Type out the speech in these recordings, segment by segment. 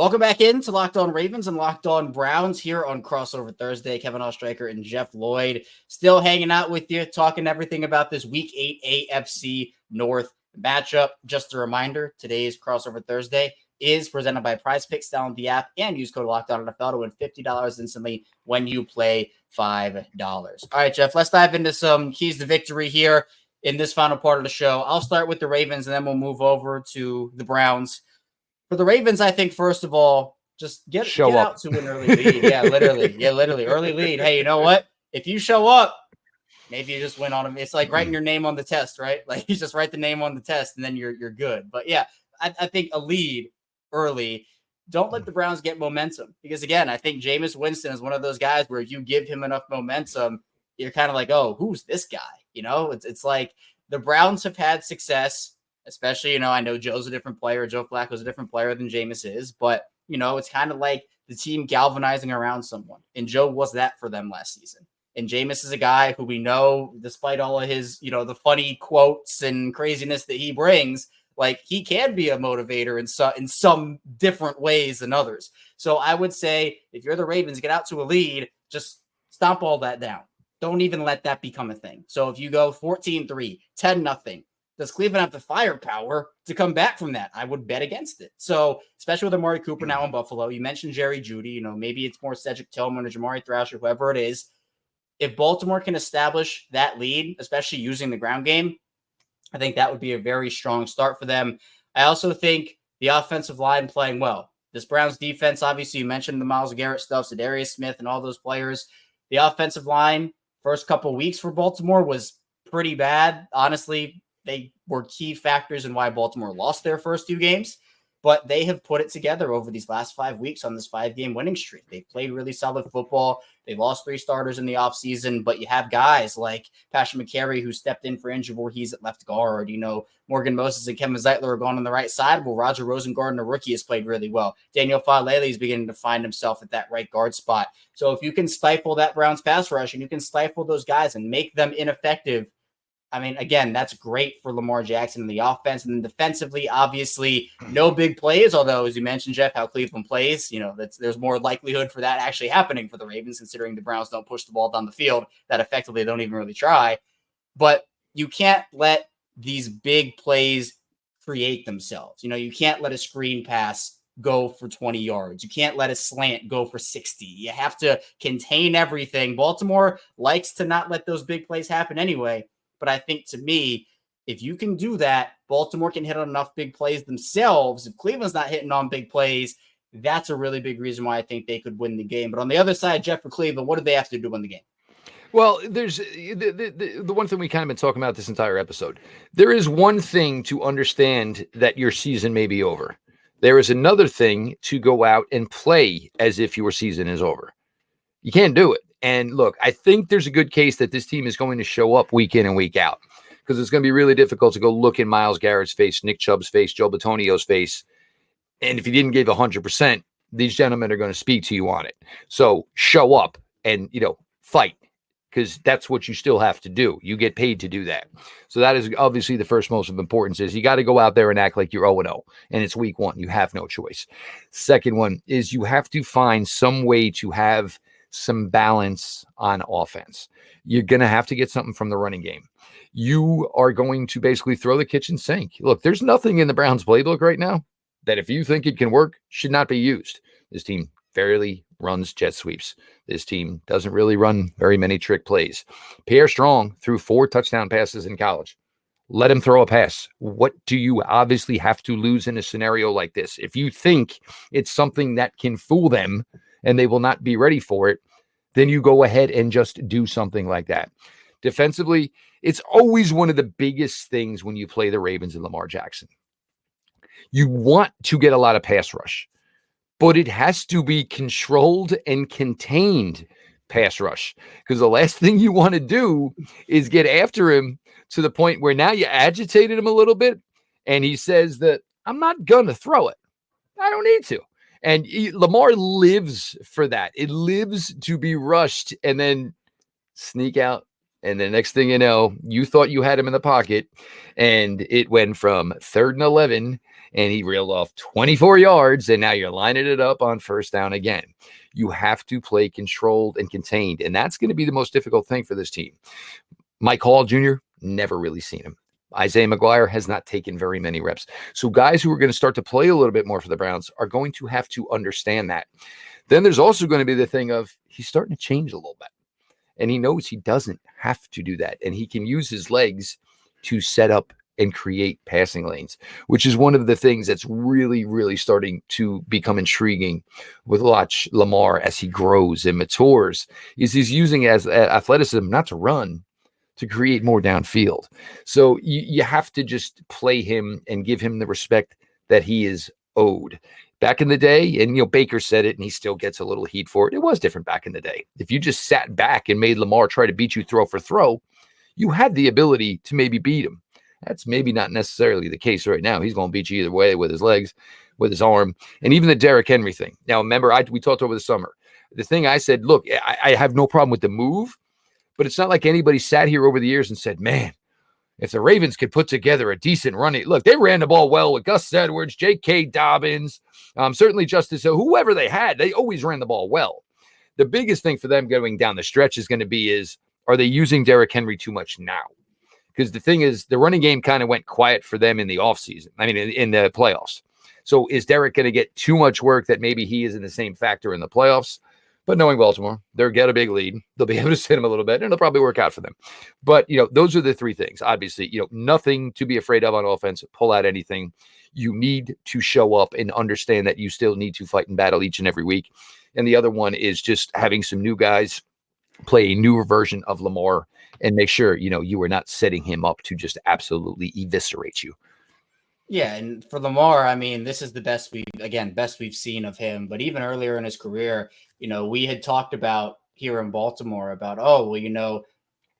Welcome back into Locked On Ravens and Locked On Browns here on Crossover Thursday. Kevin Ostreicher and Jeff Lloyd still hanging out with you, talking everything about this Week 8 AFC North matchup. Just a reminder, today's Crossover Thursday is presented by PrizePicks. Download the app and use code LOCKEDONNFL to win $50 instantly when you play $5. All right, Jeff, let's dive into some keys to victory here in this final part of the show. I'll start with the Ravens and then we'll move over to the Browns. For the Ravens, I think, first of all, just get out to an early lead. Yeah, literally. Early lead. Hey, you know what? If you show up, maybe you just win on them. It's like writing your name on the test, right? Like you just write the name on the test and then you're good. But yeah, I think a lead early. Don't let the Browns get momentum. Because again, I think Jameis Winston is one of those guys where if you give him enough momentum, you're kind of like, oh, who's this guy? You know, it's like the Browns have had success. Especially, I know Joe's a different player. Joe Flacco's a different player than Jameis is. But, it's kind of like the team galvanizing around someone. And Joe was that for them last season. And Jameis is a guy who we know, despite all of his, the funny quotes and craziness that he brings, like he can be a motivator in some different ways than others. So I would say if you're the Ravens, get out to a lead, just stomp all that down. Don't even let that become a thing. So if you go 14-3, 10-0, does Cleveland have the firepower to come back from that? I would bet against it. So, especially with Amari Cooper now in Buffalo, you mentioned Jerry Jeudy, maybe it's more Cedric Tillman or Jamari Thrasher, whoever it is. If Baltimore can establish that lead, especially using the ground game, I think that would be a very strong start for them. I also think the offensive line playing well. This Browns defense, obviously, you mentioned the Myles Garrett stuff, Zadarius Smith and all those players. The offensive line, first couple weeks for Baltimore was pretty bad. Honestly, they were key factors in why Baltimore lost their first 2 games, but they have put it together over these last 5 weeks on this 5-game winning streak. They've played really solid football. They lost 3 starters in the offseason, but you have guys like Patrick McCary who stepped in for Angel Voorhees at left guard. Morgan Moses and Kevin Zeitler are gone on the right side. Well, Roger Rosengarten, a rookie, has played really well. Daniel Falele is beginning to find himself at that right guard spot. So if you can stifle that Browns pass rush and you can stifle those guys and make them ineffective, I mean, again, that's great for Lamar Jackson in the offense. And then defensively, obviously, no big plays. Although, as you mentioned, Jeff, how Cleveland plays, there's more likelihood for that actually happening for the Ravens, considering the Browns don't push the ball down the field, that effectively they don't even really try. But you can't let these big plays create themselves. You can't let a screen pass go for 20 yards. You can't let a slant go for 60. You have to contain everything. Baltimore likes to not let those big plays happen anyway. But I think, to me, if you can do that, Baltimore can hit on enough big plays themselves. If Cleveland's not hitting on big plays, that's a really big reason why I think they could win the game. But on the other side, Jeff, for Cleveland, what do they have to do to win the game? Well, there's the one thing we kind of been talking about this entire episode. There is one thing to understand that your season may be over. There is another thing to go out and play as if your season is over. You can't do it. And look, I think there's a good case that this team is going to show up week in and week out, because it's going to be really difficult to go look in Myles Garrett's face, Nick Chubb's face, Joe Bitonio's face. And if you didn't give 100%, these gentlemen are going to speak to you on it. So show up and, fight, because that's what you still have to do. You get paid to do that. So that is obviously the first most of importance is you got to go out there and act like you're 0-0. And it's week 1. You have no choice. Second one is you have to find some way to have some balance on offense. You're going to have to get something from the running game. You are going to basically throw the kitchen sink. Look, there's nothing in the Browns playbook right now that if you think it can work, should not be used. This team fairly runs jet sweeps. This team doesn't really run very many trick plays. Pierre Strong threw 4 touchdown passes in college. Let him throw a pass. What do you obviously have to lose in a scenario like this? If you think it's something that can fool them and they will not be ready for it, then you go ahead and just do something like that. Defensively, it's always one of the biggest things when you play the Ravens and Lamar Jackson. You want to get a lot of pass rush, but it has to be controlled and contained pass rush, because the last thing you want to do is get after him to the point where now you agitated him a little bit and he says that I'm not going to throw it. I don't need to. And Lamar lives for that. It lives to be rushed and then sneak out. And the next thing you know, you thought you had him in the pocket, and it went from 3rd and 11 and he reeled off 24 yards, and now you're lining it up on first down again. You have to play controlled and contained, and that's going to be the most difficult thing for this team. Mike Hall Jr., never really seen him. Isaiah McGuire has not taken very many reps. So guys who are going to start to play a little bit more for the Browns are going to have to understand that. Then there's also going to be the thing of he's starting to change a little bit. And he knows he doesn't have to do that. And he can use his legs to set up and create passing lanes, which is one of the things that's really, really starting to become intriguing with Lamar as he grows and matures, is he's using as athleticism not to run, to create more downfield. So you have to just play him and give him the respect that he is owed. Back in the day, and Baker said it, and he still gets a little heat for it. It was different back in the day. If you just sat back and made Lamar try to beat you throw for throw, you had the ability to maybe beat him. That's maybe not necessarily the case right now. He's going to beat you either way with his legs, with his arm, and even the Derrick Henry thing. Now, remember, we talked over the summer. The thing I said, look, I have no problem with the move, but it's not like anybody sat here over the years and said, man, if the Ravens could put together a decent running, look, they ran the ball well with Gus Edwards, J.K. Dobbins, certainly Justice Hill, whoever they had, they always ran the ball well. The biggest thing for them going down the stretch is going to be are they using Derrick Henry too much now? Because the thing is, the running game kind of went quiet for them in the offseason. I mean, in the playoffs. So is Derrick going to get too much work that maybe he isn't the same factor in the playoffs? But knowing Baltimore, they'll get a big lead. They'll be able to sit him a little bit, and it'll probably work out for them. But, those are the three things. Obviously, nothing to be afraid of on offense. Pull out anything. You need to show up and understand that you still need to fight and battle each and every week. And the other one is just having some new guys play a newer version of Lamar and make sure, you are not setting him up to just absolutely eviscerate you. Yeah, and for Lamar, I mean, this is the best we've seen of him. But even earlier in his career, we had talked about here in Baltimore about,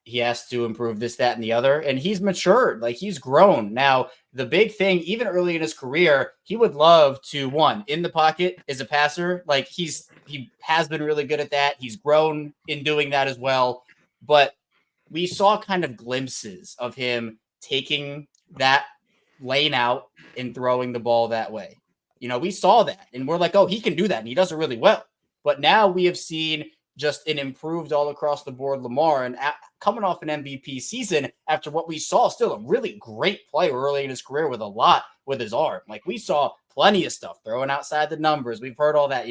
he has to improve this, that, and the other. And he's matured, like he's grown. Now, the big thing, even early in his career, he would love to, in the pocket as a passer. Like he has been really good at that. He's grown in doing that as well. But we saw kind of glimpses of him taking that lane out and throwing the ball that way. We saw that and we're like, oh, he can do that. And he does it really well. But now we have seen just an improved all across the board Lamar, and coming off an MVP season after what we saw, still a really great play early in his career with a lot with his arm. Like we saw plenty of stuff throwing outside the numbers. We've heard all that,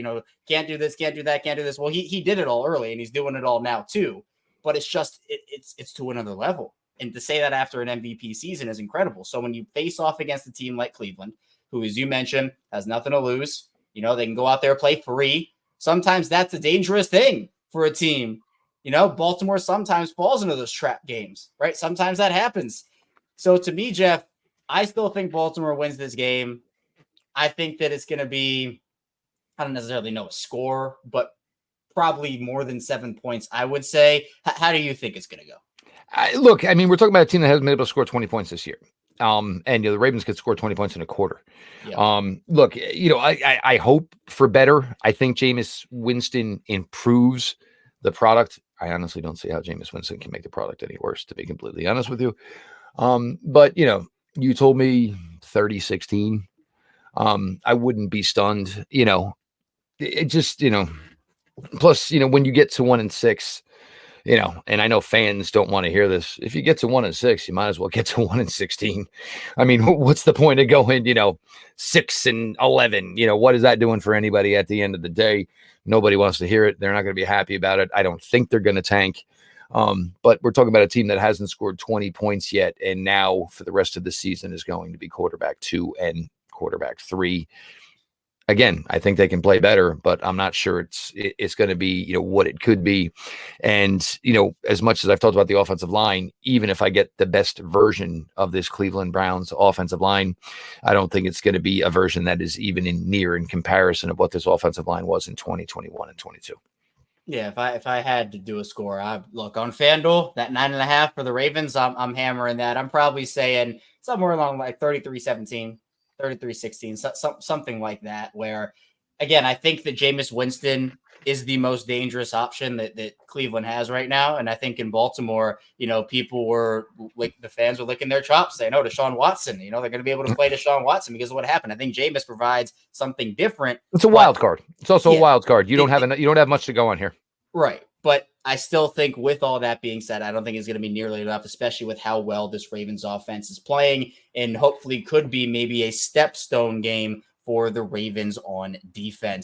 can't do this, can't do that, can't do this. Well, he did it all early and he's doing it all now too. But it's just, it's to another level. And to say that after an MVP season is incredible. So when you face off against a team like Cleveland, who, as you mentioned, has nothing to lose, they can go out there, play free. Sometimes that's a dangerous thing for a team. Baltimore sometimes falls into those trap games, right? Sometimes that happens. So to me, Jeff, I still think Baltimore wins this game. I think that it's going to be, I don't necessarily know a score, but probably more than 7 points, I would say. How do you think it's going to go? Look, I mean, we're talking about a team that hasn't been able to score 20 points this year. And the Ravens could score 20 points in a quarter. Yeah. Look, I hope for better. I think Jameis Winston improves the product. I honestly don't see how Jameis Winston can make the product any worse, to be completely honest with you. But you told me 30-16. I wouldn't be stunned. It just, plus, when you get to 1-6, and I know fans don't want to hear this. If you get to 1-6, you might as well get to 1-16. I mean, what's the point of going, 6-11? What is that doing for anybody at the end of the day? Nobody wants to hear it. They're not going to be happy about it. I don't think they're going to tank. But we're talking about a team that hasn't scored 20 points yet. And now for the rest of the season is going to be quarterback 2 and quarterback 3. Again, I think they can play better, but I'm not sure it's going to be, what it could be. And, as much as I've talked about the offensive line, even if I get the best version of this Cleveland Browns offensive line, I don't think it's going to be a version that is even near in comparison of what this offensive line was in 2021 and 22. Yeah, if I had to do a score, I look on FanDuel, that 9.5 for the Ravens, I'm hammering that. I'm probably saying somewhere along like 33-17. 33-16, something like that, where again, I think that Jameis Winston is the most dangerous option that Cleveland has right now. And I think in Baltimore, people were like, the fans were licking their chops saying, oh, Deshaun Watson, they're going to be able to play Deshaun Watson because of what happened. I think Jameis provides something different. It's a wild card. It's also a wild card. You don't have much to go on here. Right. But I still think, with all that being said, I don't think it's going to be nearly enough, especially with how well this Ravens offense is playing, and hopefully could be maybe a stepstone game for the Ravens on defense.